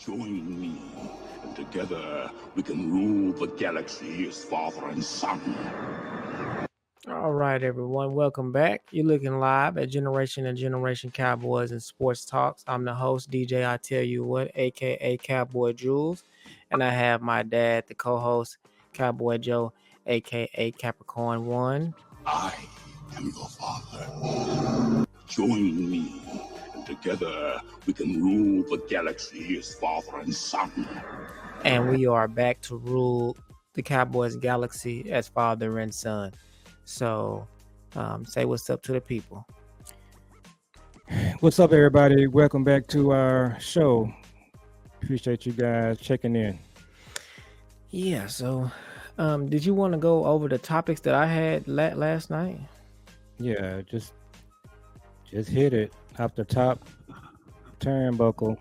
Join me, and together we can rule the galaxy as father and son. All right, everyone, welcome back. You're looking live at Generation and Generation Cowboys and Sports Talks. I'm the host, DJ Itelluwhat, aka Cowboy Jules, and I have my dad, the co-host, Cowboy Joe, aka Capricorn One. I am your father. Join me, and together we can rule the galaxy as father and son. And we are back to rule the Cowboys galaxy as father and son. So, say what's up to the people. What's up, everybody? Welcome back to our show. Appreciate you guys checking in. Yeah. So, did you want to go over the topics that I had last night? Yeah, just hit it off the top turnbuckle.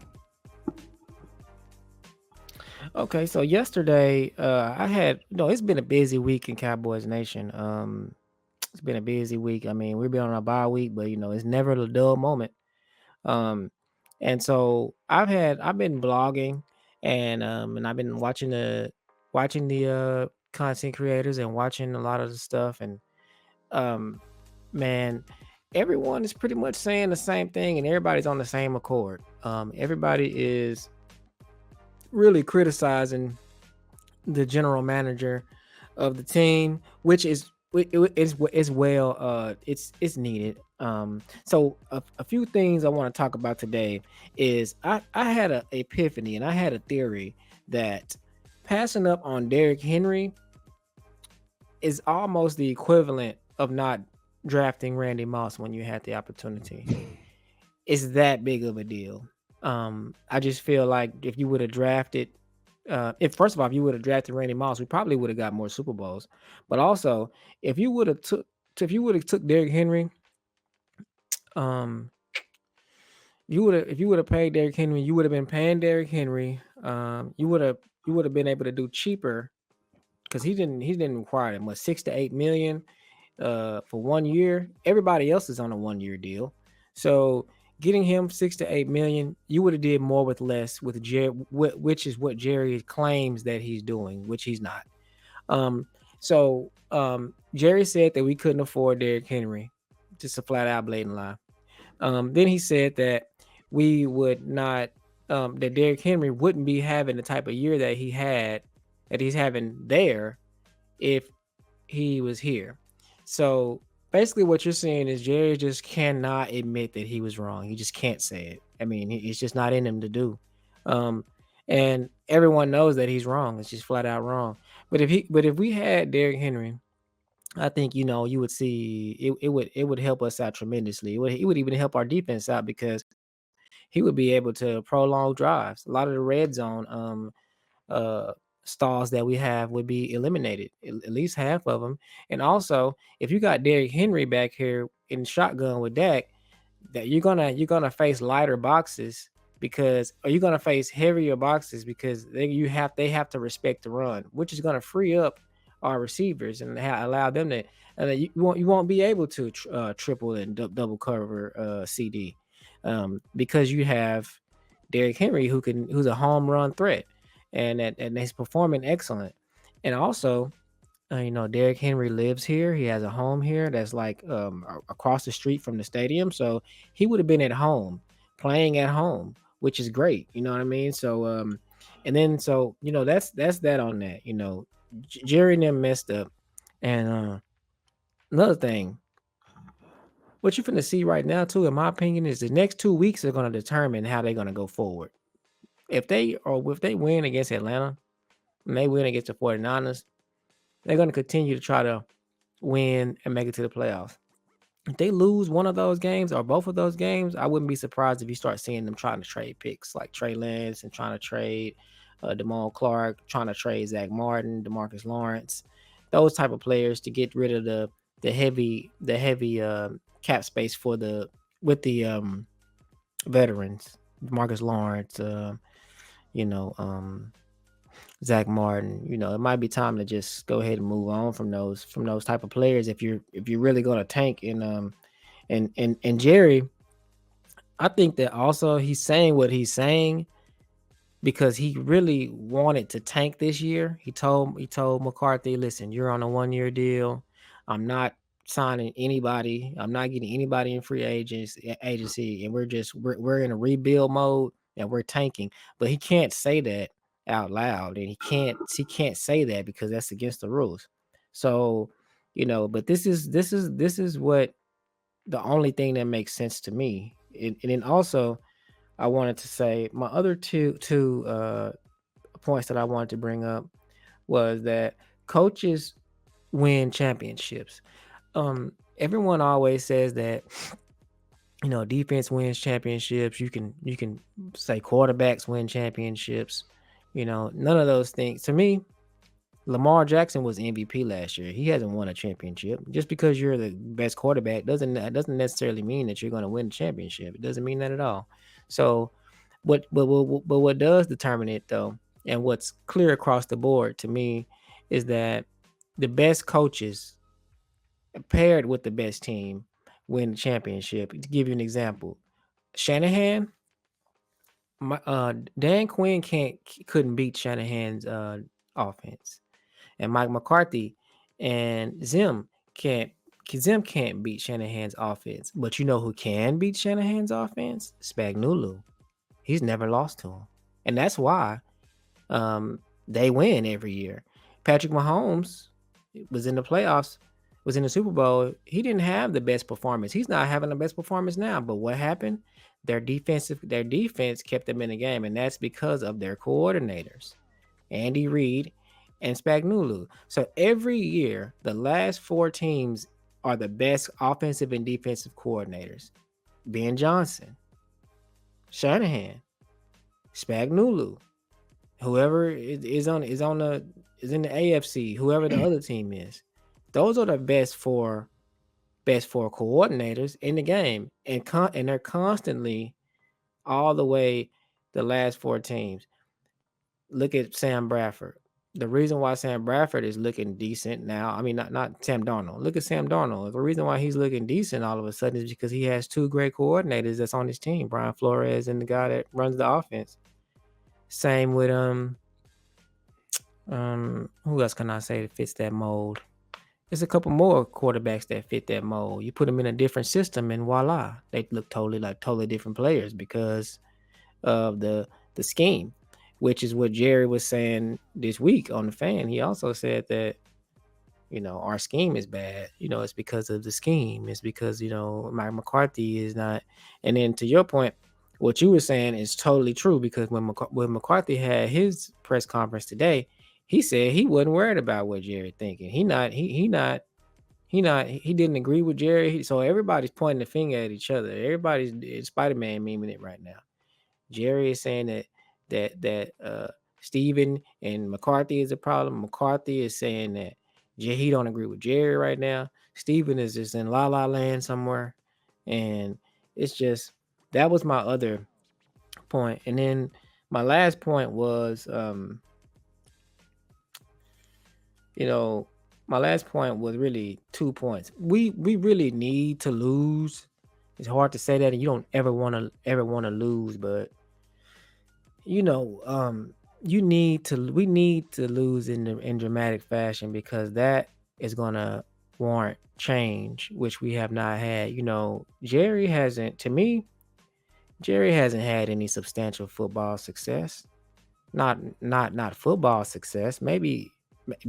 Okay, so yesterday, I had it's been a busy week in Cowboys Nation. It's been a busy week. I mean, we've been on a bye week, but it's never a dull moment. Um, and so I've been blogging and I've been watching the content creators and watching a lot of the stuff and um man, everyone is pretty much saying the same thing and everybody's on the same accord. Everybody is really criticizing the general manager of the team, which is well, it's needed. So a few things I want to talk about today is I had a epiphany and I had a theory that passing up on Derrick Henry is almost the equivalent of not drafting Randy Moss when you had the opportunity. It's that big of a deal. I just feel like if you would have drafted, if first of all, if you would have drafted Randy Moss, we probably would have got more Super Bowls. But also, if you would have took Derrick Henry, um, if you would have paid Derrick Henry, you would have been paying Derrick Henry. You would have been able to do cheaper because he didn't require that much, 6 to 8 million for 1 year. Everybody else is on a 1 year deal. So getting him 6 to 8 million, you would have did more with less with Jerry, which is what Jerry claims that he's doing, which he's not. Jerry said that we couldn't afford Derrick Henry, just a flat out blatant lie. Then he said that we would not, that Derrick Henry wouldn't be having the type of year that he's having there if he was here. So basically, what you're saying is Jerry just cannot admit that he was wrong. He just can't say it. I mean, it's just not in him to do. Um, and everyone knows that he's wrong. It's just flat out wrong. But if we had Derrick Henry, I think you would see it would help us out tremendously. It would even help our defense out because he would be able to prolong drives. A lot of the red zone uh stalls that we have would be eliminated, at least half of them. And also, if you got Derrick Henry back here in shotgun with Dak, that you're gonna face lighter boxes because or you're gonna face heavier boxes because they have to respect the run, which is gonna free up our receivers and allow them to. And you won't be able to triple and double cover CD because you have Derrick Henry who's a home run threat and he's performing excellent. And also, Derrick Henry lives here. He has a home here that's like across the street from the stadium. So he would have been at home, playing at home, which is great. You know what I mean? So and then that's that on that. Jerry and them messed up. And another thing, what you're finna see right now too, in my opinion, is the next 2 weeks are gonna determine how they're gonna go forward. If they win against Atlanta and they win against the 49ers, they're going to continue to try to win and make it to the playoffs. If they lose one of those games or both of those games, I wouldn't be surprised if you start seeing them trying to trade picks like Trey Lance and trying to trade Damone Clark, trying to trade Zach Martin, DeMarcus Lawrence, those type of players to get rid of the heavy cap space with the veterans, Marcus Lawrence, you know, Zach Martin. It might be time to just go ahead and move on from those type of players if you're really going to tank. And Jerry, I think that also he's saying what he's saying because he really wanted to tank this year. He told McCarthy, listen, you're on a 1-year deal. I'm not signing anybody. I'm not getting anybody in free agency, and we're in a rebuild mode and we're tanking. But he can't say that out loud, and he can't say that because that's against the rules. So, but this is what the only thing that makes sense to me. And then also I wanted to say my other two points that I wanted to bring up was that coaches win championships. Everyone always says that defense wins championships. You can say quarterbacks win championships. None of those things. To me, Lamar Jackson was MVP last year. He hasn't won a championship. Just because you're the best quarterback doesn't necessarily mean that you're going to win the championship. It doesn't mean that at all. So, what does determine it though, and what's clear across the board to me, is that the best coaches paired with the best team win the championship. To give you an example, Shanahan, Dan Quinn couldn't beat Shanahan's offense. And Mike McCarthy and Zim can't beat Shanahan's offense. But you know who can beat Shanahan's offense? Spagnuolo. He's never lost to him. And that's why they win every year. Patrick Mahomes was in the playoffs, was in the Super Bowl. He didn't have the best performance. He's not having the best performance now. But what happened? Their defense kept them in the game, and that's because of their coordinators, Andy Reid and Spagnuolo. So every year, the last 4 teams are the best offensive and defensive coordinators. Ben Johnson, Shanahan, Spagnuolo, whoever is in the AFC, whoever the other team is. Those are the best four coordinators in the game, and they're constantly all the way the last 4 teams. Look at Sam Bradford. The reason why Sam Bradford is looking decent now, I mean, not Sam Darnold. Look at Sam Darnold. The reason why he's looking decent all of a sudden is because he has 2 great coordinators that's on his team, Brian Flores and the guy that runs the offense. Same with who else can I say that fits that mold? There's a couple more quarterbacks that fit that mold. You put them in a different system, and voila, they look totally different players because of the scheme, which is what Jerry was saying this week on the Fan. He also said that our scheme is bad. It's because of the scheme. It's because Mike McCarthy is not. And then to your point, what you were saying is totally true, because when McCarthy had his press conference today, he said he wasn't worried about what Jerry thinking. He didn't agree with Jerry. So everybody's pointing the finger at each other. Everybody's Spider-Man memeing it right now. Jerry is saying that Stephen and McCarthy is a problem. McCarthy is saying that he don't agree with Jerry right now. Stephen is just in la la land somewhere, and it's just that was my other point. And then my last point was my last point was really 2 points. We really need to lose. It's hard to say that, and you don't ever want to lose, but we need to lose in dramatic fashion, because that is gonna warrant change, which we have not had. Jerry hasn't had any substantial football success. Not football success. Maybe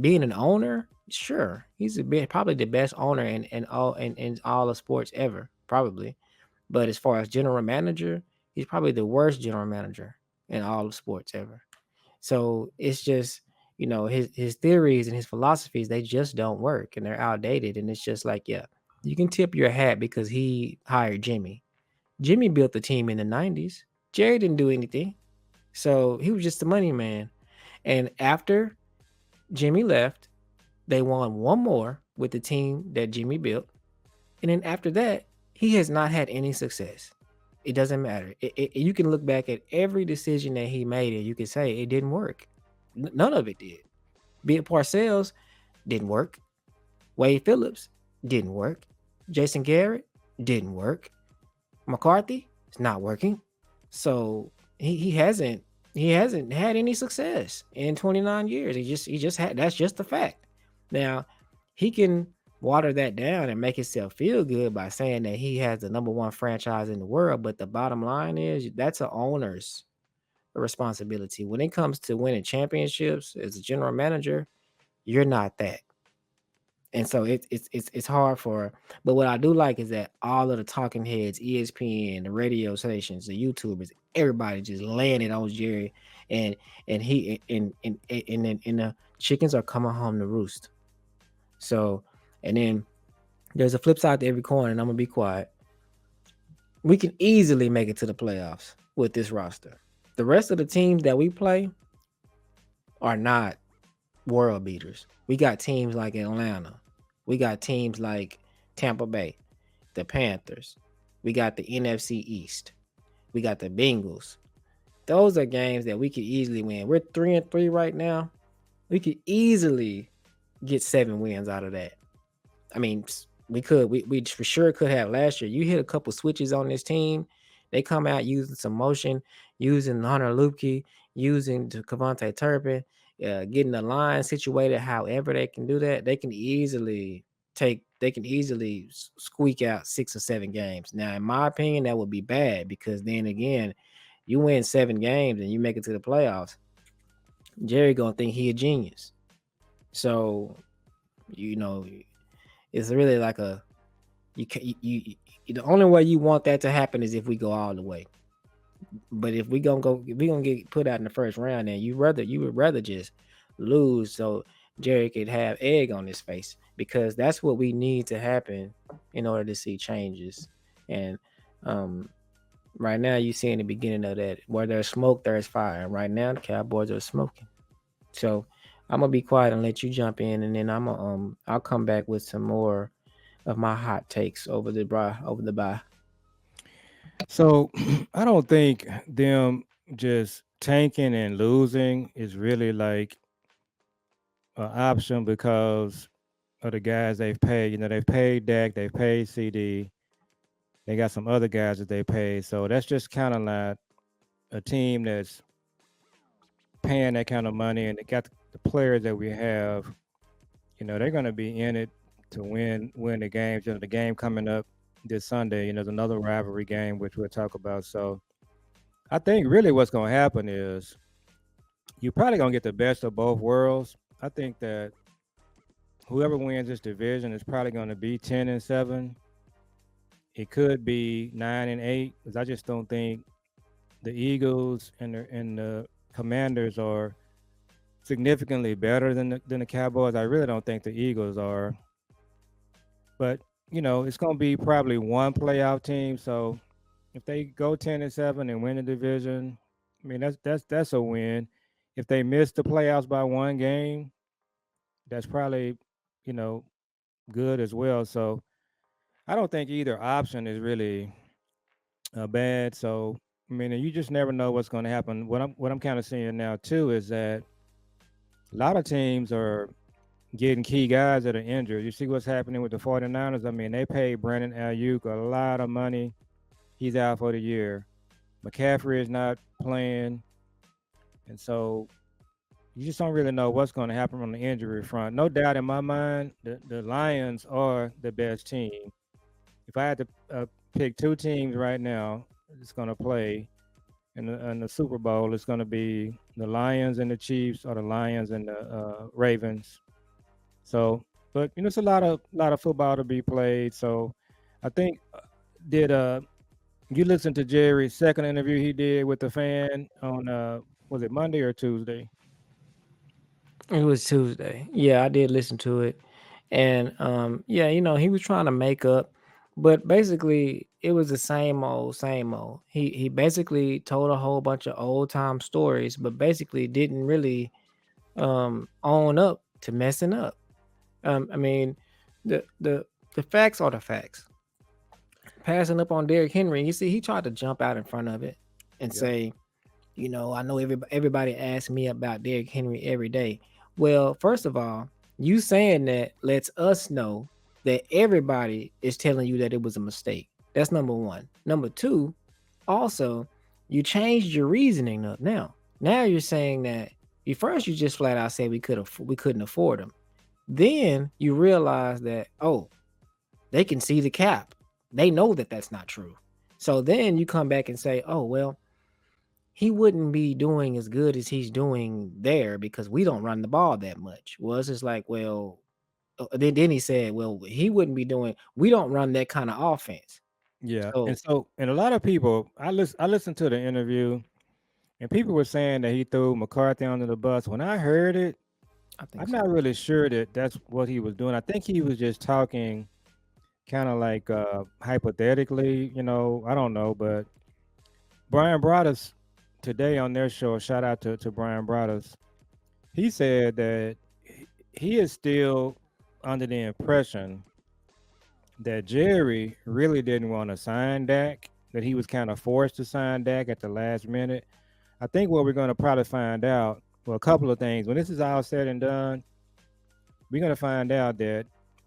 being an owner, sure. He's probably the best owner in all of sports ever, probably. But as far as general manager, he's probably the worst general manager in all of sports ever. So it's just, his theories and his philosophies, they just don't work, and they're outdated. And it's just like, yeah, you can tip your hat because he hired Jimmy. Jimmy built the team in the 90s. Jerry didn't do anything. So he was just the money man. And after Jimmy left, they won one more with the team that Jimmy built. And then after that, he has not had any success. It doesn't matter. You can look back at every decision that he made, and you can say it didn't work. None of it did. Bill Parcells didn't work. Wade Phillips didn't work. Jason Garrett didn't work. McCarthy, it's not working. So he hasn't, he hasn't had any success in 29 years. He just had, that's just the fact. Now, he can water that down and make himself feel good by saying that he has the number one franchise in the world, but the bottom line is that's a owner's responsibility. When it comes to winning championships as a general manager, you're not that. And so it's hard for, but what I do like is that all of the talking heads, ESPN, the radio stations, the YouTubers, everybody just laying it on Jerry, and he and the chickens are coming home to roost. So, and then there's a flip side to every coin, and I'm gonna be quiet. We can easily make it to the playoffs with this roster. The rest of the teams that we play are not world beaters. We got teams like Atlanta. We got teams like Tampa Bay, the Panthers. We got the NFC East. We got the Bengals. Those are games that we could easily win. We're 3-3 right now. We could easily get 7 wins out of that. I mean, we could. We for sure could have last year. You hit a couple switches on this team. They come out using some motion, using Hunter Lupke, using Cavante Turpin, getting the line situated. However, they can do that. They can easily squeak out 6 or 7 games. Now, in my opinion, that would be bad because then again, you win 7 games and you make it to the playoffs. Jerry gonna think he a genius. So, you know, it's really like a the only way you want that to happen is if we go all the way. But if we gonna get put out in the first round, then you would rather just lose so Jerry could have egg on his face, because that's what we need to happen in order to see changes. And right now you see in the beginning of that, where there's smoke, there's fire. And right now the Cowboys are smoking. So I'm gonna be quiet and let you jump in, and then I'll come back with some more of my hot takes over the bye. So I don't think them just tanking and losing is really like an option because of the guys they've paid. You know, they've paid Dak, they've paid CD, they got some other guys that they paid. So that's just kind of like a team that's paying that kind of money, and they got the players that we have. You know, they're going to be in it to win the games. You know, the game coming up this Sunday, you know, there's another rivalry game which we'll talk about. So I think really what's going to happen is you're probably going to get the best of both worlds. I think that whoever wins this division is probably going to be 10-7. It could be 9-8, because I just don't think the Eagles and the Commanders are significantly better than the Cowboys. I really don't think the Eagles are. But, you know, it's going to be probably one playoff team. So if they go 10-7 and win the division, I mean, that's a win. If they miss the playoffs by one game, that's probably, you know, good as well. So I don't think either option is really bad. So I mean, you just never know what's going to happen. What I'm kind of seeing now too is that a lot of teams are getting key guys that are injured. You see what's happening with the 49ers. I mean, they paid Brandon Ayuk a lot of money. He's out for the year. McCaffrey is not playing. And so you just don't really know what's going to happen on the injury front. No doubt in my mind, the Lions are the best team. If I had to pick 2 teams right now that's going to play in the Super Bowl, it's going to be the Lions and the Chiefs, or the Lions and the Ravens. So, but you know, it's a lot of football to be played. So, I think did you listen to Jerry's second interview he did with the fan on was it Monday or Tuesday? It was Tuesday. Yeah, I did listen to it. And yeah, he was trying to make up, but basically it was the same old, same old. He basically told a whole bunch of old time stories, but basically didn't really own up to messing up. I mean, the facts are the facts. Passing up on Derrick Henry, you see, he tried to jump out in front of it and Yep. say, I know everybody asks me about Derrick Henry every day. Well, first of all, you saying that lets us know that everybody is telling you that it was a mistake. That's number one. Number two, also, you changed your reasoning up now. Now you're saying that you first you just flat out said we couldn't afford them. Then you realize that, oh, they can see the cap. They know that that's not true. So then you come back and say, oh, well, he wouldn't be doing as good as he's doing there because we don't run the ball that much. Well, it's just like, well, then he said, well, he wouldn't be doing, we don't run that kind of offense. Yeah, and So so and a lot of people, I listened to the interview, and people were saying that he threw McCarthy under the bus. When I heard it, I think I'm so. not really sure that that's what he was doing. I think he was just talking kind of like hypothetically, I don't know, but Brian Broaddus today on their show, shout out to Brian Broaddus, he said that he is still under the impression that Jerry really didn't want to sign Dak, that he was kind of forced to sign Dak at the last minute. I think what we're going to probably find out, well, a couple of things. When this is all said and done, we're going to find out that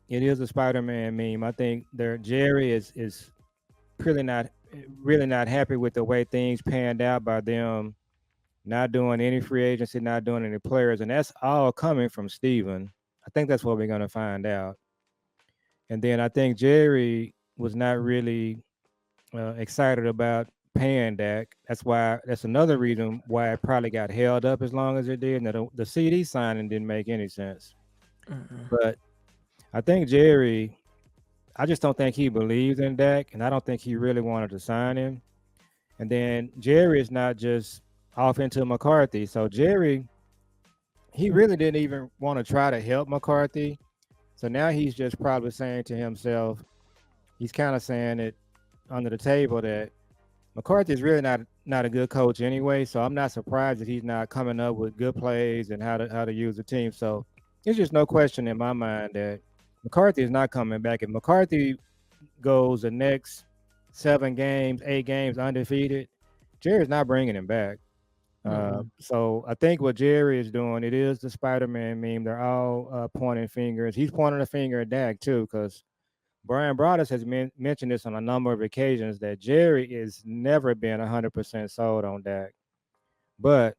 it is a Spider-Man meme. I think Jerry is really not really not happy with the way things panned out by them not doing any free agency, not doing any players, and that's all coming from Steven. I think that's what we're going to find out. And then I think Jerry was not really excited about paying Dak. That's another reason why it probably got held up as long as it did. Now, the CD signing didn't make any sense. Mm-mm. But I think Jerry, I just don't think he believes in Dak, and I don't think he really wanted to sign him. And then Jerry is not just off into McCarthy. So Jerry, he really didn't even want to try to help McCarthy. So now he's just probably saying to himself, he's kind of saying it under the table that McCarthy is really not a good coach anyway. So I'm not surprised that he's not coming up with good plays and how to use the team. So there's just no question in my mind that McCarthy is not coming back. If McCarthy goes the next 7 games, 8 games undefeated, Jerry's not bringing him back. Mm-mm. So I think what Jerry is doing, it is the Spider-Man meme. They're all pointing fingers. He's pointing a finger at Dak too, because Brian Broaddus has mentioned this on a number of occasions that Jerry has never been 100% sold on Dak. But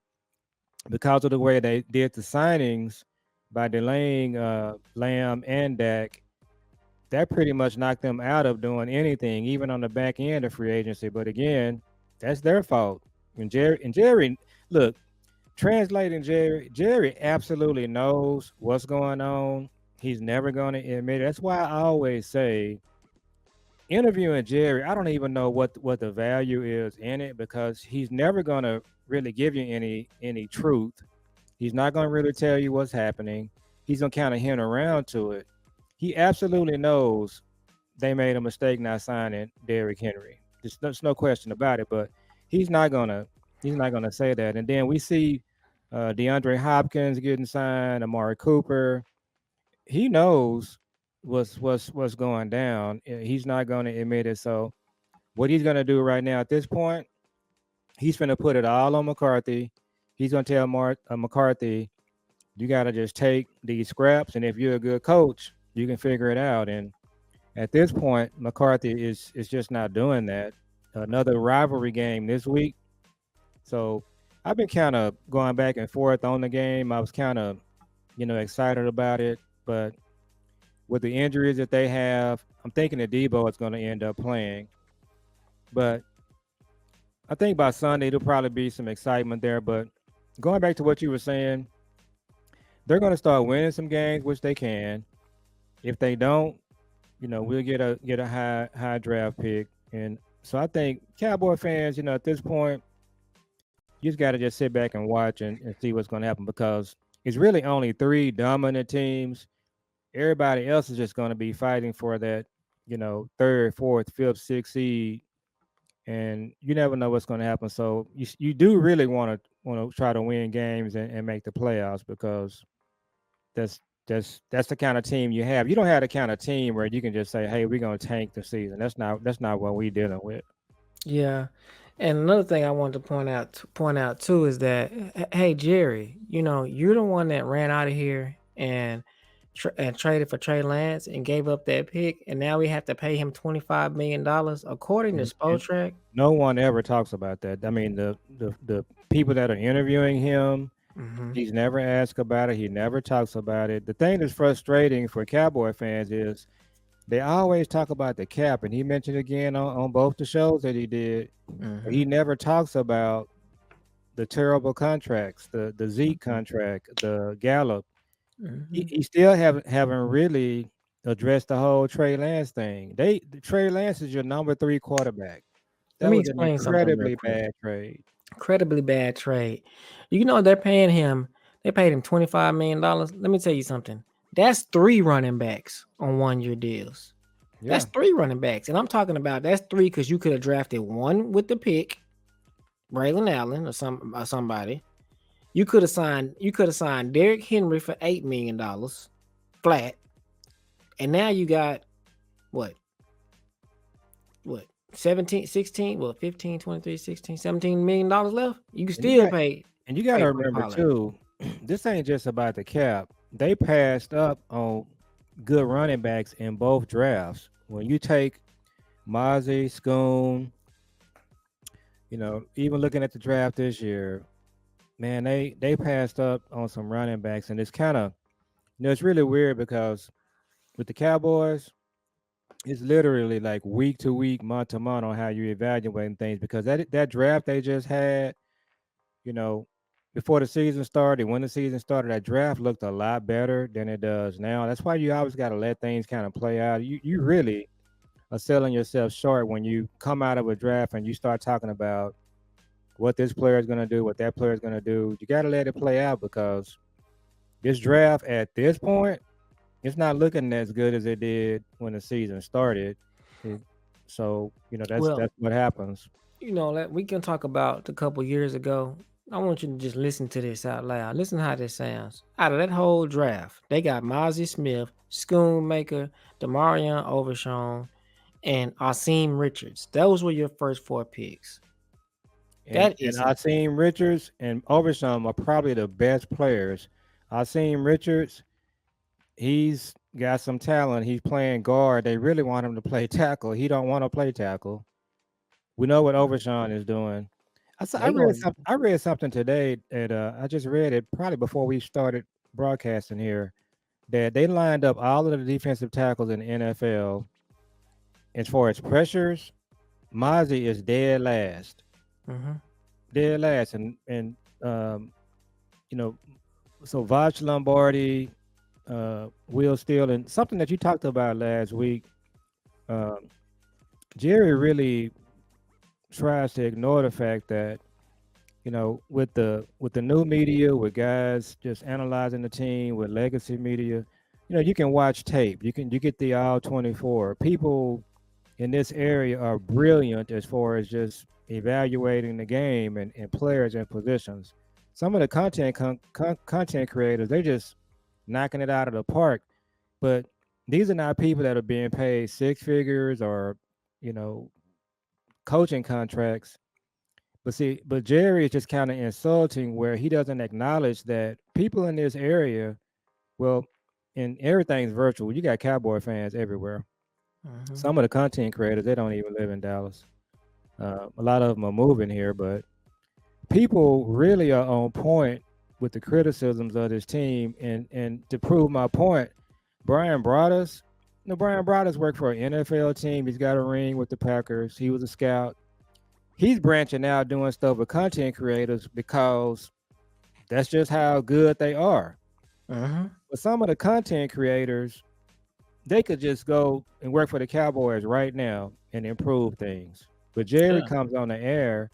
because of the way they did the signings by delaying Lamb and Dak, that pretty much knocked them out of doing anything, even on the back end of free agency. But again, that's their fault. And Jerry, look, translating Jerry absolutely knows what's going on. He's never going to admit it. That's why I always say interviewing Jerry, I don't even know what the value is in it because he's never going to really give you any truth. He's not going to really tell you what's happening. He's going to kind of hint around to it. He absolutely knows they made a mistake not signing Derrick Henry. There's no question about it. But he's not gonna he's not gonna say that. And then we see DeAndre Hopkins getting signed, Amari Cooper. He knows what's going down. He's not going to admit it. So what he's going to do right now at this point, he's going to put it all on McCarthy. He's going to tell McCarthy, you got to just take these scraps, and if you're a good coach, you can figure it out. And at this point, McCarthy is just not doing that. Another rivalry game this week. So I've been kind of going back and forth on the game. I was kind of, excited about it, but with the injuries that they have, I'm thinking that Debo is going to end up playing. But I think by Sunday there'll probably be some excitement there. But going back to what you were saying, they're going to start winning some games, which they can. If they don't, we'll get a high draft pick. And so I think Cowboy fans, at this point, you just got to just sit back and watch and see what's going to happen because it's really only 3 dominant teams. Everybody else is just going to be fighting for that, third, fourth, fifth, sixth seed, and you never know what's going to happen. So you do really want to try to win games and make the playoffs because that's the kind of team you have. You don't have the kind of team where you can just say, "Hey, we're going to tank the season." That's not what we dealing with. Yeah. And another thing I wanted to point out too is that hey Jerry, you're the one that ran out of here and and traded for Trey Lance and gave up that pick, and now we have to pay him $25 million, according to And Spotrac. no one ever talks about that. I mean, the people that are interviewing him, Mm-hmm. he's never asked about it. He never talks about it. The thing that's frustrating for Cowboy fans is they always talk about the cap, and he mentioned again on both the shows that he did. But Mm-hmm. he never talks about the terrible contracts, the Zeke contract, the Gallup. He, Mm-hmm. he still haven't really addressed the whole Trey Lance thing. Trey Lance is your number 3 quarterback. Let That me was an explain something real incredibly quick. bad trade. Incredibly bad trade. You know they're paying him. They paid him $25 million. Let me tell you something. That's 3 running backs on 1 year deals. That's Yeah. 3 running backs, and I'm talking about that's 3 because you could have drafted one with the pick, Braylon Allen or somebody. You could have signed Derrick Henry for $8 million flat, and now you got what what 17, 16, what 15, 23, 16, $17 million left. You can And you still got pay and you got to pay for remember Pollard. too, this ain't just about the cap. They passed up on good running backs in both drafts. When you take Mozzie, Schoon, even looking at the draft this year, man, they passed up on some running backs, and it's kind of it's really weird because with the Cowboys, it's literally like week to week, month to month on how you evaluating things because that draft they just had, you know, before the season started, when the season started, that draft looked a lot better than it does now. That's why you always got to let things kind of play out. You really are selling yourself short when you come out of a draft and you start talking about what this player is going to do, what that player is going to do. You got to let it play out because this draft at this point, it's not looking as good as it did when the season started. It, so that's Well, that's what happens. we can talk about a couple years ago. I want you to just listen to this out loud. Listen how this sounds. Out of that whole draft, they got Mozzie Smith, Schoonmaker, Demarion Overshawn, and Asim Richards. Those were your first 4 picks. And That and isn't. Asim Richards and Overshawn are probably the best players. Asim Richards, he's got some talent. He's playing guard. They really want him to play tackle. He don't want to play tackle. We know what Overshawn is doing. I They read going. something. I read something today. I just read it probably before we started broadcasting here. That they lined up all of the defensive tackles in the NFL as far as pressures. Mozzie is dead last, Mm-hmm. dead last, and um, you know, so Vaj Lombardi, Will Steele, and something that you talked about last week. Um, Jerry really tries to ignore the fact that with the new media, with guys just analyzing the team, with legacy media, you can watch tape. You get the all 24. People in this area are brilliant as far as just evaluating the game and players and positions. Some of the content creators, they just knocking it out of the park. But these are not people that are being paid 6 figures or you know coaching contracts. But Jerry is just kind of insulting where he doesn't acknowledge that people in this area, well, and everything's virtual. You got Cowboy fans everywhere. Mm-hmm. Some of the content creators, they don't even live in Dallas. A lot of them are moving here, but people really are on point with the criticisms of this team. And to prove my point, Brian Broaddus, Brian Broaddus worked for an NFL team. He's got a ring with the Packers. He was a scout. He's branching out doing stuff with content creators because that's just how good they are. Mm-hmm. But some of the content creators, they could just go and work for the Cowboys right now and improve things. But Jerry Yeah. comes on the air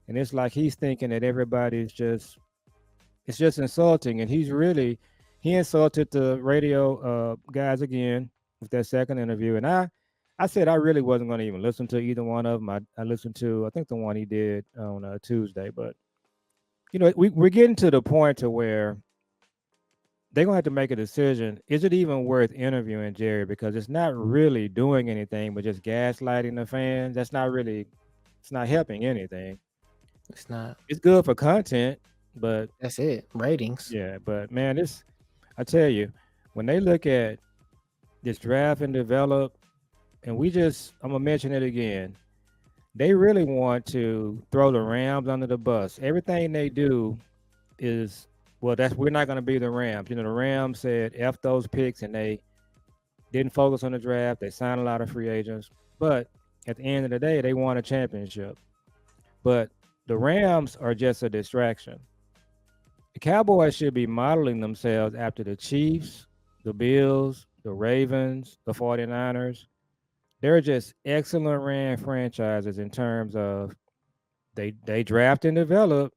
and it's like he's thinking that everybody's just it's just insulting. And he insulted the radio guys again with that second interview. And I said I really wasn't going to even listen to either one of them. I listened to I think the one he did on Tuesday, but we're getting to the point to where they're gonna have to make a decision. Is it even worth interviewing Jerry because it's not really doing anything but just gaslighting the fans? It's not helping anything. It's not. It's good for content, but That's it. Ratings. yeah, but man, I tell you, when they look at this draft and develop, and I'm gonna mention it again. They really want to throw the Rams under the bus. Everything they do is well, that's we're not gonna be the Rams. The Rams said F those picks and they didn't focus on the draft. They signed a lot of free agents. But at the end of the day, they won a championship. But the Rams are just a distraction. The Cowboys should be modeling themselves after the Chiefs, the Bills, the Ravens, the 49ers. They're just excellent ran franchises in terms of they draft and develop,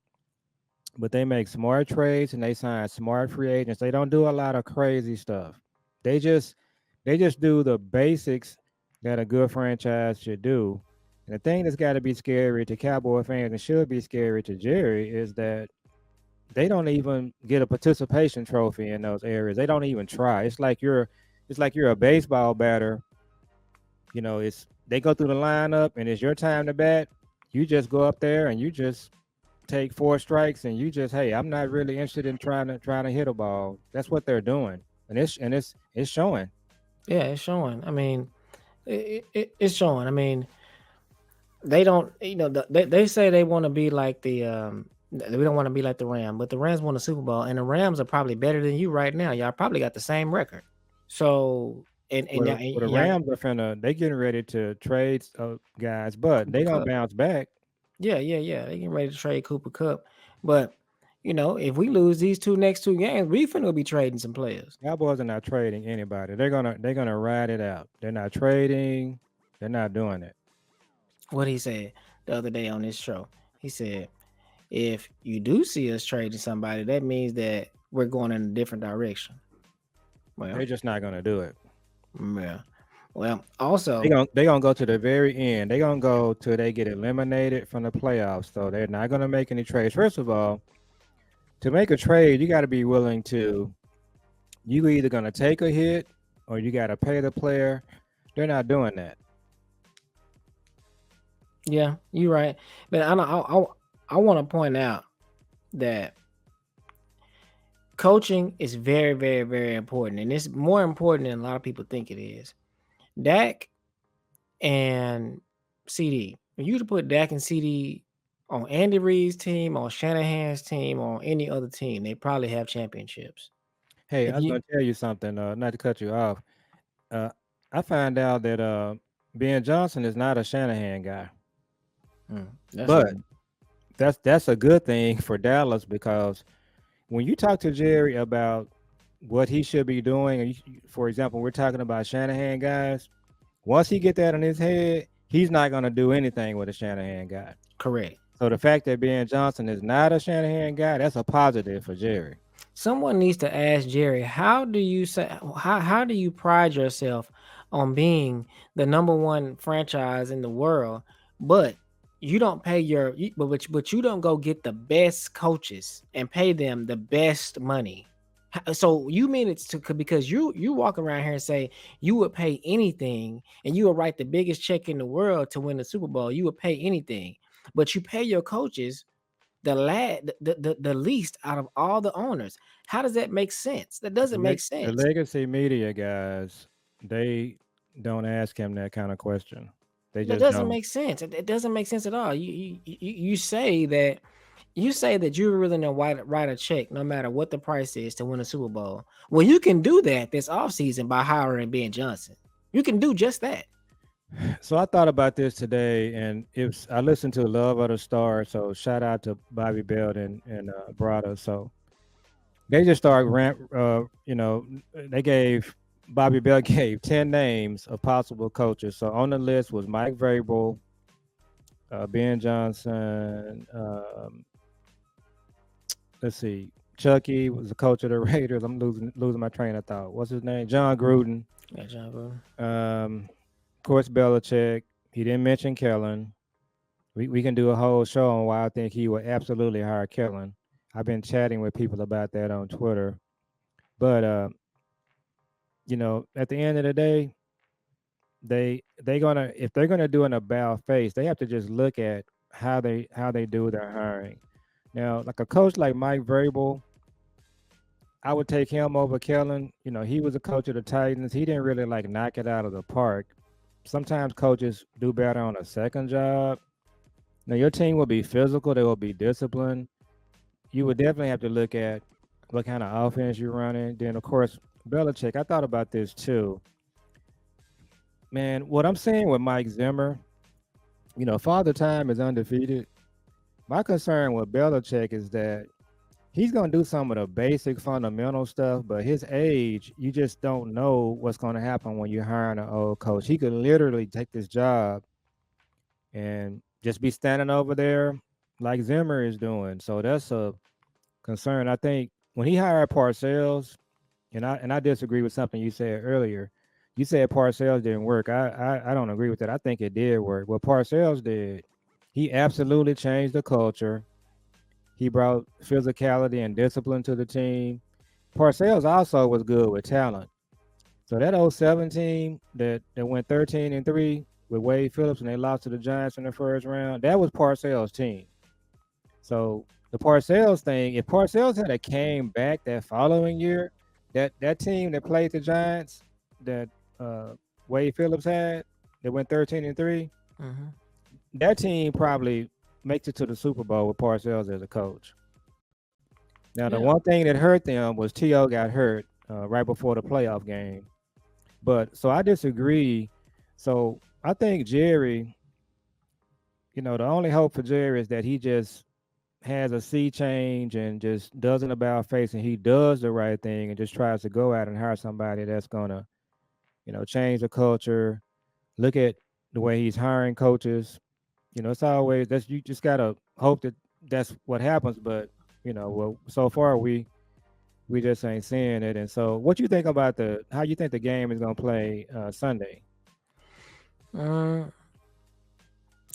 but they make smart trades and they sign smart free agents. They don't do a lot of crazy stuff. They just they just do the basics that a good franchise should do. And the thing that's got to be scary to Cowboy fans and should be scary to Jerry is that they don't even get a participation trophy in those areas. They don't even try. It's like you're a baseball batter. It's they go through the lineup and it's your time to bat. You just go up there and you just take four strikes and you just, hey, I'm not really interested in trying to hit a ball. That's what they're doing. And it's showing. Yeah, it's showing. I mean, it's showing. I mean, they don't. They say they want to be like we don't want to be like the Rams, but the Rams won a Super Bowl, and the Rams are probably better than you right now. Y'all probably got the same record. So and Well, y'all, the Rams are finna they getting ready to trade guys, but Cooper they gonna Cup. bounce back. Yeah, yeah, yeah. They getting ready to trade Cooper Cup, but if we lose these next two games, we finna be trading some players. Cowboys are not trading anybody. They're gonna ride it out. They're not trading. They're not doing it. What he said the other day on this show, he said, if you do see us trading somebody, that means that we're going in a different direction. Well, They're just not gonna do it. yeah. Well, They also, gonna they gonna go to the very end. They're gonna go till they get eliminated from the playoffs. So they're not gonna make any trades. First of all, to make a trade, you got to be willing to. You either gonna take a hit or you got to pay the player. They're not doing that. yeah, you're right. But I want to point out that coaching is very, very, very important, and it's more important than a lot of people think it is. Dak and CD. If you to put Dak and CD on Andy Reid's team, on Shanahan's team, on any other team, they probably have championships. Hey, If I was you, gonna tell you something. Not to cut you off. Uh, I found out that Ben Johnson is not a Shanahan guy, that's but good. that's a good thing for Dallas because when you talk to Jerry about what he should be doing, and for example, we're talking about Shanahan guys. Once he get that in his head, he's not going to do anything with a Shanahan guy. Correct. So the fact that Ben Johnson is not a Shanahan guy, that's a positive for Jerry. Someone needs to ask Jerry, how do you pride yourself on being the number one franchise in the world, but you don't pay but you don't go get the best coaches and pay them the best money. So you mean it's because you walk around here and say you would pay anything and you would write the biggest check in the world to win the Super Bowl. You would pay anything, but you pay your coaches the least out of all the owners. How does that make sense? That doesn't make The sense. legacy media guys, they don't ask him that kind of question. They That just doesn't don't. make sense. It doesn't make sense at all. You say that you're willing to write a check no matter what the price is to win a Super Bowl. Well, you can do that this offseason by hiring Ben Johnson. You can do just that. So I thought about this today, and I listened to Love of the Stars. So shout out to Bobby Belt and Brada. So they just started they gave Bobby Bell gave 10 names of possible coaches. So on the list was Mike Vrabel, Ben Johnson, let's see, Chucky was the coach of the Raiders. I'm losing my train of thought. What's his name? John Gruden. Yeah, John Gruden. Of course, Belichick. He didn't mention Kellen. We can do a whole show on why I think he would absolutely hire Kellen. I've been chatting with people about that on Twitter. But at the end of the day, if they're gonna do an about face, they have to just look at how they do their hiring. Now, like a coach like Mike Vrabel, I would take him over Kellen. He was a coach of the Titans. He didn't really like knock it out of the park. Sometimes coaches do better on a second job. Now your team will be physical, they will be disciplined. You would definitely have to look at what kind of offense you're running. Then of course, Belichick, I thought about this too. Man, what I'm saying with Mike Zimmer, Father Time is undefeated. My concern with Belichick is that he's going to do some of the basic fundamental stuff, but his age, you just don't know what's going to happen when you're hiring an old coach. He could literally take this job and just be standing over there like Zimmer is doing. So that's a concern. I think when he hired Parcells, and I disagree with something you said earlier. You said Parcells didn't work. I don't agree with that. I think it did work. What Parcells did, he absolutely changed the culture. He brought physicality and discipline to the team. Parcells also was good with talent. So that 07 team that went 13-3 with Wade Phillips and they lost to the Giants in the first round, that was Parcells' team. So the Parcells thing, if Parcells had came back that following year, that team that played the Giants that uh, Wade Phillips had that went 13-3, Mm-hmm. that team probably makes it to the Super Bowl with Parcells as a coach. Now the Yeah. one thing that hurt them was T.O. got hurt right before the playoff game. But so I disagree. So I think Jerry, the only hope for Jerry is that he just has a sea change and just doesn't about face and he does the right thing and just tries to go out and hire somebody that's gonna, change the culture. Look at the way he's hiring coaches. It's always that's you just gotta hope that that's what happens. But well, so far we just ain't seeing it. And so, what you think about the how you think the game is gonna play Sunday? Mm,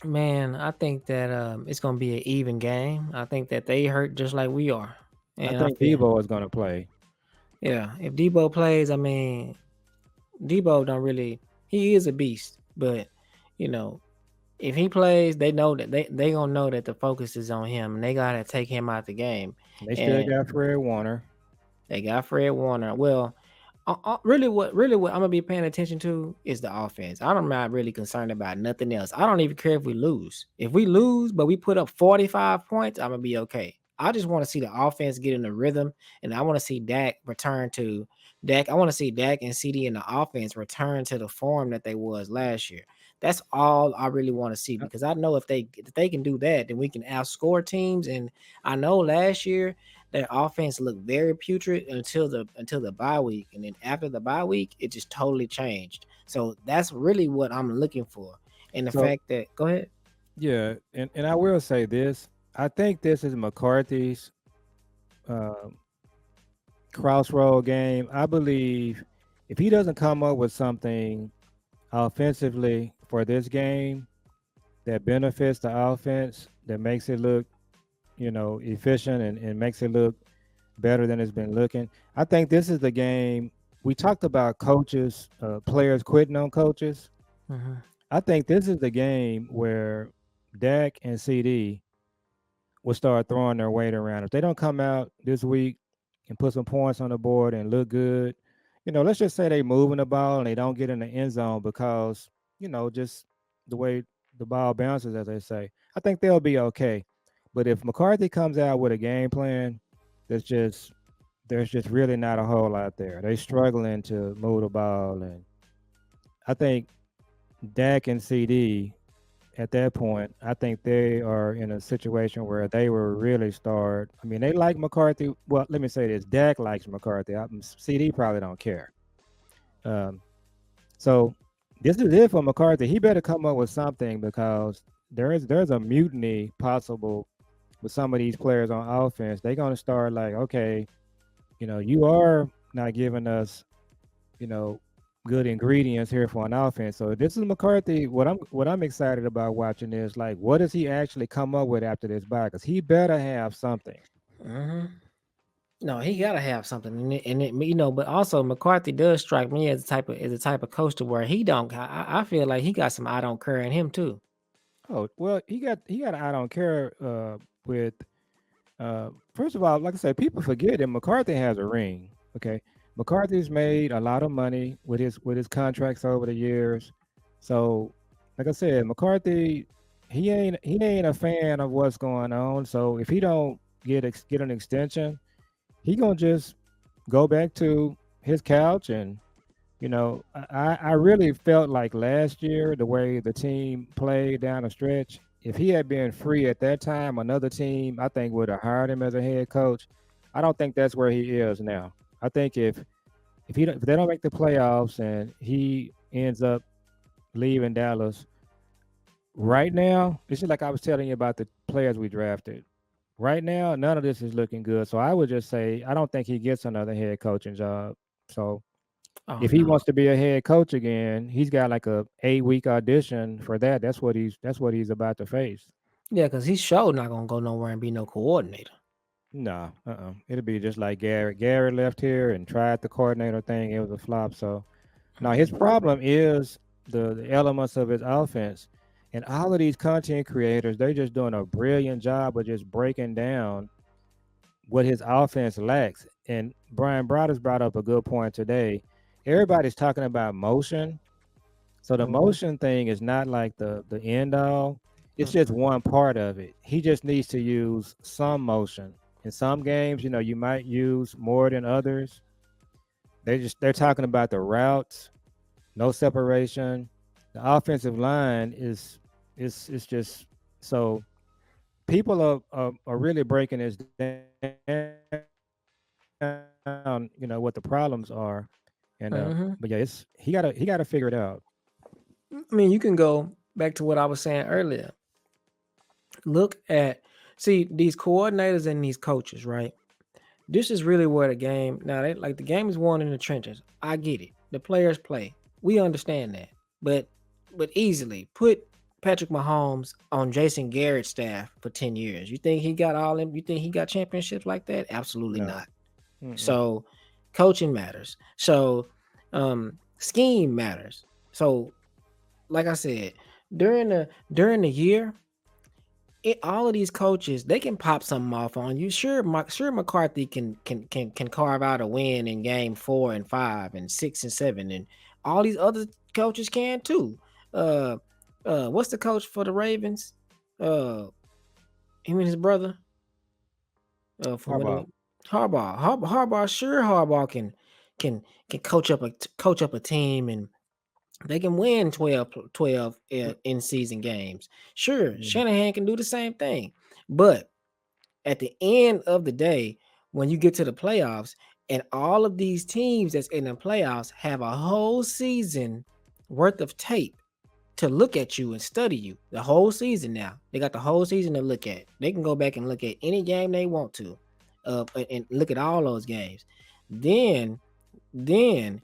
man, I think that it's gonna be an even game. I think that they hurt just like we are, I and I think feel Debo is gonna play. yeah. If Debo plays, I mean, Debo don't really. He is a beast, but you know, if he plays, they know that they gonna know that the focus is on him, and they gotta take him out the game. They still And got Fred Warner. they got Fred Warner. Well, really what I'm gonna be paying attention to is the offense. I'm not really concerned about nothing else. I don't even care if we lose. If we lose, but we put up 45 points, I'm gonna be okay. I just want to see the offense get in the rhythm, and I want to see Dak return to Dak. I want to see Dak and CD in the offense return to the form that they was last year. That's all I really want to see Uh, because I know if they can do that, then we can outscore teams. And I know last year their offense looked very putrid until the bye week, and then after the bye week, it just totally changed. So that's really what I'm looking for, and the So fact that go ahead. yeah, and I will say this. I think this is McCarthy's um, crossroad game. I believe if he doesn't come up with something offensively for this game that benefits the offense, that makes it look, efficient and makes it look better than it's been looking. I think this is the game. We talked about coaches, players quitting on coaches. Mhm. I think this is the game where Dak and CD will start throwing their weight around. If they don't come out this week and put some points on the board and look good, let's just say they moving the ball and they don't get in the end zone because, just the way the ball bounces, as they say. I think they'll be okay. But if McCarthy comes out with a game plan that's just there's just really not a whole lot there. They struggling to move the ball, and I think Dak and CD at that point, I think they are in a situation where they will really start. I mean, they like McCarthy. Well, let me say this: Dak likes McCarthy. CD probably don't care. Um, so this is it for McCarthy. He better come up with something because there's a mutiny possible with some of these players on offense. They're gonna start like, okay, you are not giving us, you know, good ingredients here for an offense. So this is McCarthy. What I'm excited about watching is like, what does he actually come up with after this bye? Because he better have something. Mhm. No, he gotta have something, but also McCarthy does strike me as the type of coach to where he don't. I feel like he got some I don't care in him too. Oh well, he got I don't care with first of all, like I said, people forget that McCarthy has a ring. Okay, McCarthy's made a lot of money with his contracts over the years. So, like I said, McCarthy, he ain't a fan of what's going on. So if he don't get an extension, he gonna just go back to his couch. And I really felt like last year the way the team played down the stretch. If he had been free at that time, another team I think would have hired him as a head coach. I don't think that's where he is now. I think if they don't make the playoffs and he ends up leaving Dallas right now, it's just like I was telling you about the players we drafted. Right now, none of this is looking good. So I would just say I don't think he gets another head coaching job. So Oh if he no. wants to be a head coach again, he's got like a 8-week audition for that. That's what he's about to face. Yeah, because he's sure not gonna go nowhere and be no coordinator. No, it'll be just like Garrett. Garrett left here and tried the coordinator thing. It was a flop. So now his problem is the elements of his offense. And all of these content creators, they're just doing a brilliant job of just breaking down what his offense lacks. And Brian Brothers brought up a good point today. Everybody's talking about motion. So the Mhm. motion thing is not like the end all. It's just Mhm. one part of it. He just needs to use some motion. In some games, you might use more than others. They're talking about the routes, no separation. The offensive line is just so people are really breaking this down, what the problems are. And but yeah, it's he gotta figure it out. I mean, you can go back to what I was saying earlier. Look at see these coordinators and these coaches, right? This is really where the game now they like the game is won in the trenches. I get it. The players play. We understand that. But easily put Patrick Mahomes on Jason Garrett's staff for 10 years. You think he got all them? You think he got championships like that? Absolutely No. not. Mm-mm. So coaching matters. So scheme matters. So like I said, during the year, all of these coaches they can pop something off on you. Sure, McCarthy can carve out a win in game 4 and 5 and 6 and 7, and all these other coaches can too. Uh, what's the coach for the Ravens? Uh, him and his brother. From How when about? we Harbaugh. Sure, Harbaugh can coach up a team and they can win 12 in season games. Sure, Mm. Shanahan can do the same thing. But at the end of the day, when you get to the playoffs, and all of these teams that's in the playoffs have a whole season worth of tape to look at you and study you the whole season now. They got the whole season to look at. They can go back and look at any game they want to, and look at all those games. Then, then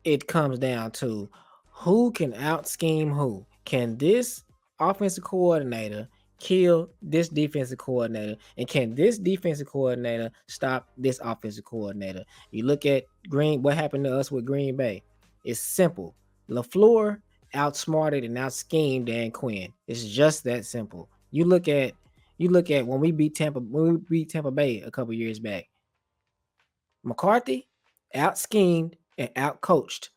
it comes down to who can out scheme who. Can this offensive coordinator kill this defensive coordinator? And can this defensive coordinator stop this offensive coordinator? You look at what happened to us with Green Bay. It's simple. LaFleur outsmarted and out schemed Dan Quinn. It's just that simple. You look at when we beat Tampa Bay a couple years back. McCarthy out schemed and out coached.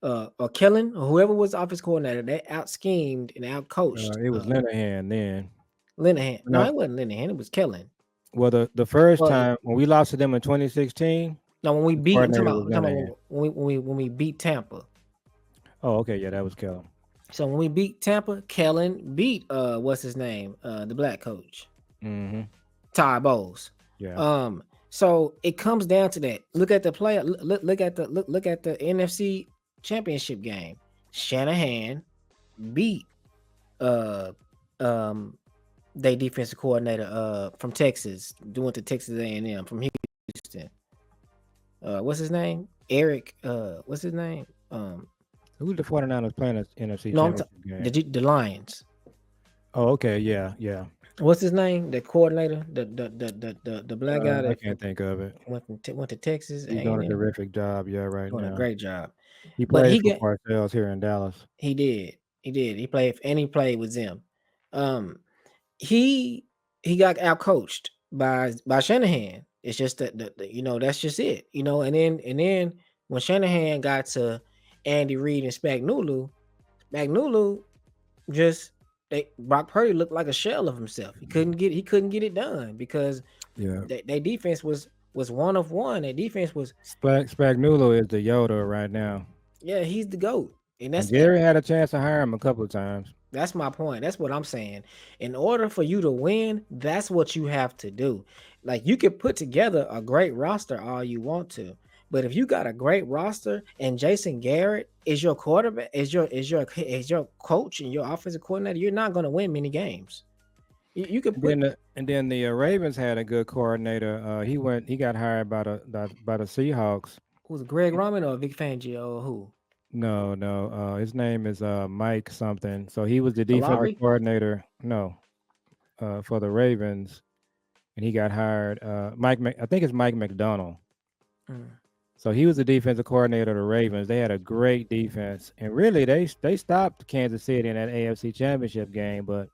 Or Kellen or whoever was office coordinator, they out schemed and out coached It was Linehan then. Linehan. No, No, it wasn't Linehan. It was Kellen. well, the first Well, time when we lost to them in 2016, no, when we the beat, coordinator was I'm talking Linehan. about when we beat Tampa. Oh, okay, yeah, that was Kellen. So when we beat Tampa, Kellen beat what's his name? The black coach, Mm-hmm. Ty Bowles. Yeah. So it comes down to that. Look at the player. Look at the NFC Championship game. Shanahan beat uh um they defensive coordinator from Texas, doing to Texas A&M from Houston. What's his name? Eric. What's his name? Who's the 49ers playing at NFC No, Championship game? the Lions. Oh, okay, yeah, yeah. What's his name? The coordinator, the black guy I that can't think of it. went to Texas He's doing a A&M, terrific job, yeah, right doing a now. great job. He But plays for Parcells here in Dallas. he did, he played with them. Um, he he got out coached by Shanahan. It's just that that's just it. And then when Shanahan got to Andy Reid and Spagnuolo just Brock Purdy looked like a shell of himself. He couldn't get it done because Yeah. their defense was one of one. Their defense was Spagnuolo is the Yoda right now. yeah, he's the GOAT. And And Jerry had a chance to hire him a couple of times. that's my point. That's what I'm saying. In order for you to win, that's what you have to do. Like you can put together a great roster all you want to, but if you got a great roster and Jason Garrett is your quarterback, is your coach and your offensive coordinator, you're not going to win many games. You could put And then the Ravens had a good coordinator. He got hired by the Seahawks. who's Greg Roman or Vic Fangio or who? No, no. His name is Mike something. So he was the defensive Solari? coordinator. No, for the Ravens, and he got hired. I think it's Mike McDonald. Mm. So he was the defensive coordinator of the Ravens. They had a great defense, and really they stopped Kansas City in that AFC Championship game. But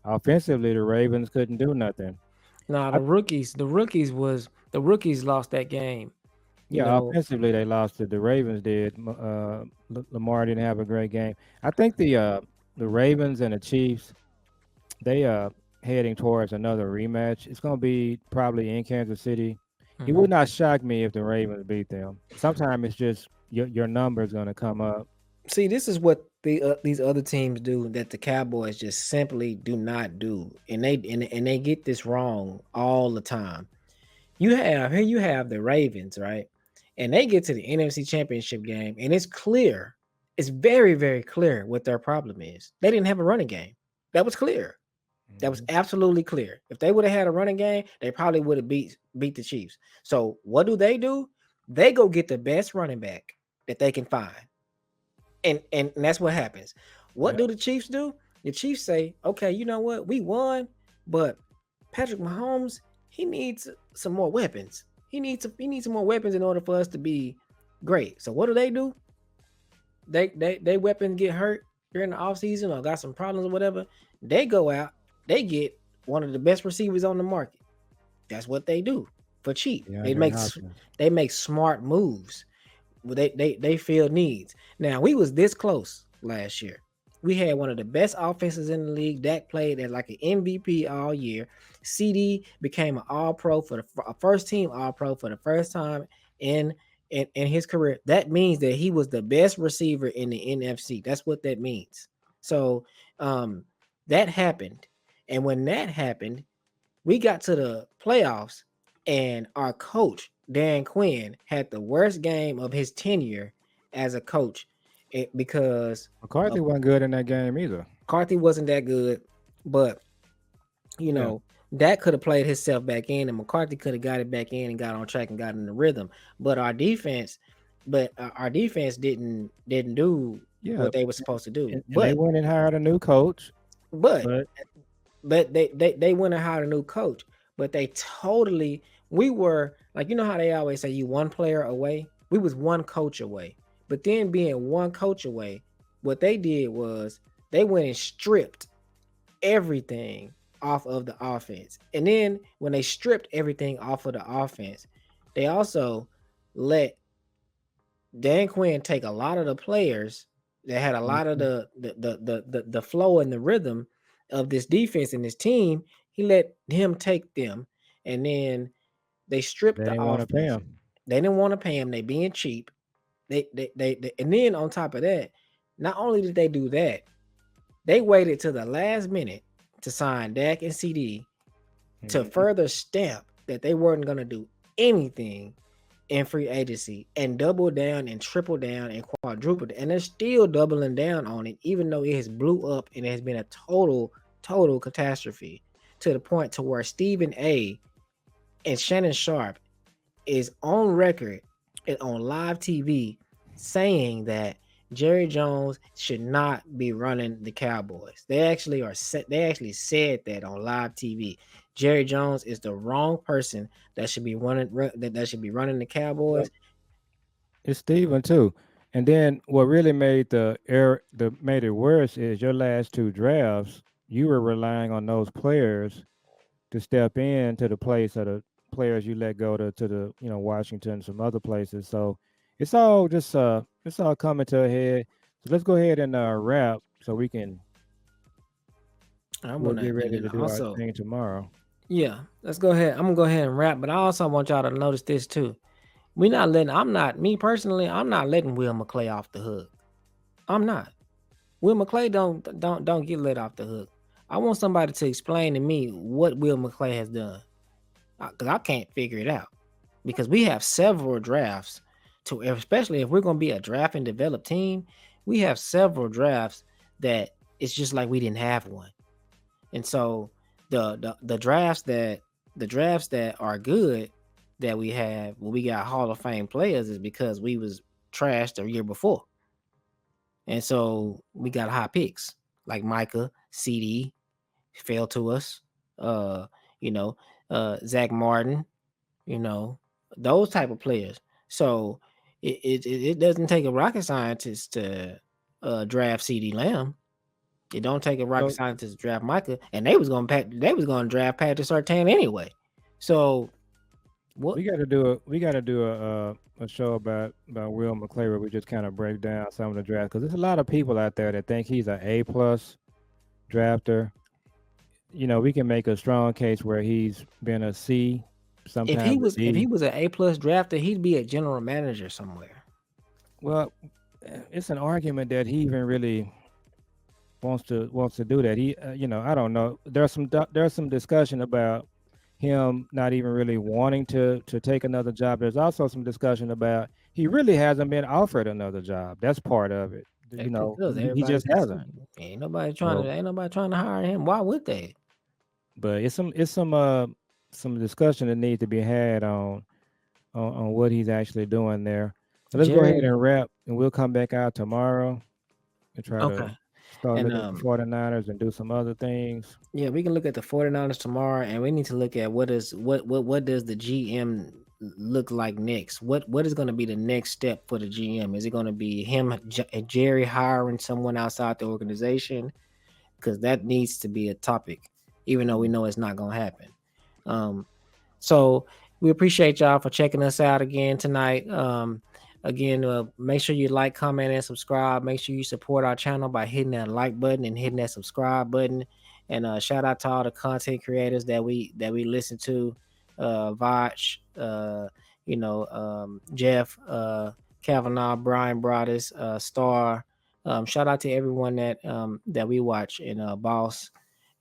offensively, the Ravens couldn't do nothing. Nah, I, the rookies lost that game. You yeah, know, offensively they lost it. The Ravens did. Lamar didn't have a great game. I think the Ravens and the Chiefs they heading towards another rematch. It's gonna be probably in Kansas City. It mhm. would not shock me if the Ravens beat them. Sometimes it's just your number's gonna come up. See, this is what these other teams do that the Cowboys just simply do not do, and they get this wrong all the time. You have the Ravens, right? And they get to the NFC Championship game, and it's clear, it's very very clear what their problem is. They didn't have a running game. That was clear. That was Mhm. absolutely clear. If they would have had a running game, they probably would have beat the Chiefs. So what do? They go get the best running back that they can find, and that's what happens. What Yeah, do the Chiefs do? The Chiefs say, "Okay, you know what? We won, but Patrick Mahomes, he needs some more weapons. He needs some more weapons in order for us to be great." So what do? They weapons get hurt during the offseason or got some problems or whatever. They go out, they get one of the best receivers on the market. That's what they do for cheap. They DeAndre make Hopkins. they make smart moves. They fill needs. Now we was this close last year. We had one of the best offenses in the league. Dak played at like an MVP all year. CD became an All Pro for a first team All Pro for the first time in in his career. That means that he was the best receiver in the NFC. That's what that means. So um, that happened, and when that happened, we got to the playoffs, and our coach Dan Quinn had the worst game of his tenure as a coach, because McCarthy wasn't good in that game either. McCarthy wasn't that good, but you Yeah. know that could have played himself back in, and McCarthy could have got it back in and got on track and got in the rhythm. But our defense didn't do Yeah. what they were supposed to do. And they went and hired a new coach, But but but they went and hired a new coach, but they totally we were like, how they always say you one player away. We was one coach away, but then being one coach away, what they did was they went and stripped everything off of the offense. And then when they stripped everything off of the offense, they also let Dan Quinn take a lot of the players that had a lot of Mhm. the flow and the rhythm of this defense and this team. He let him take them, and then they stripped They the didn't want to pay offense. him. They didn't want to pay him. They being cheap. And then on top of that, not only did they do that, they waited to the last minute to sign Dak and CD to Mhm. further stamp that they weren't going to do anything in free agency and double down and triple down and quadruple, and they're still doubling down on it, even though it has blew up and it has been a total catastrophe, to the point to where Stephen A and Shannon Sharp is on record and on live TV saying that Jerry Jones should not be running the Cowboys. They actually said that on live TV. Jerry Jones is the wrong person that should be running the Well, Cowboys. it's Steven too. And then what really made the made it worse is your last two drafts, you were relying on those players to step in to the place of the players you let go to the Washington, some other places. So it's all coming to a head. So let's go ahead and wrap so I we'll want get to, and ready then to do our also, thing tomorrow. yeah, let's go ahead. I'm gonna go ahead and wrap, but I also want y'all to notice this too. I'm not, me personally, I'm not letting Will McClay off the hook. I'm not. Will McClay don't get let off the hook. I want somebody to explain to me what Will McClay has done, because I can't figure it out. Because we have several drafts to, especially if we're going to be a draft and develop team, we have several drafts that it's just like we didn't have one. And so the drafts that are good that we have when we got Hall of Fame players is because we was trashed the year before. And so we got high picks like Micah, CD fell to us. Uh, you know, Zach Martin, you know, those type of players. So it doesn't take a rocket scientist to draft CD Lamb. It don't take a rocket So scientist to draft Micah, and they was gonna draft Patrick Surtain anyway. So what? we got to do a show about Will McClay where we just kind of break down some of the draft because there's a lot of people out there that think he's an A+ drafter. We can make a strong case where he's been a C, sometimes a If he D. was an A+ drafter, he'd be a general manager somewhere. Well, it's an argument that he even really wants to do that. I don't know. There's some discussion about him not even really wanting to take another job. There's also some discussion about he really hasn't been offered another job. That's part of it. Because He everybody just can see hasn't. So, ain't nobody trying to hire him. Why would they? but some discussion that needs to be had on what he's actually doing there. So let's go ahead Jerry. and wrap, and we'll come back out tomorrow and try to Okay. start And looking at the 49ers and do some other things. yeah, we can look at the 49ers tomorrow, and we need to look at what does the GM look like next? What is going to be the next step for the GM? Is it going to be Jerry hiring someone outside the organization? Because that needs to be a topic, even though we know it's not going to happen. So we appreciate y'all for checking us out again tonight. Again, make sure you like, comment, and subscribe. Make sure you support our channel by hitting that like button and hitting that subscribe button. And shout out to all the content creators that we listen to, Vach, Jeff, Kavanaugh, Brian Broaddus, Star. Shout out to everyone that we watch, and Boss,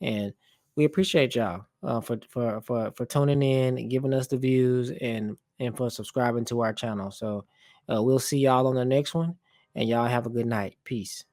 and we appreciate y'all for tuning in and giving us the views, and for subscribing to our channel. So we'll see y'all on the next one, and y'all have a good night. Peace.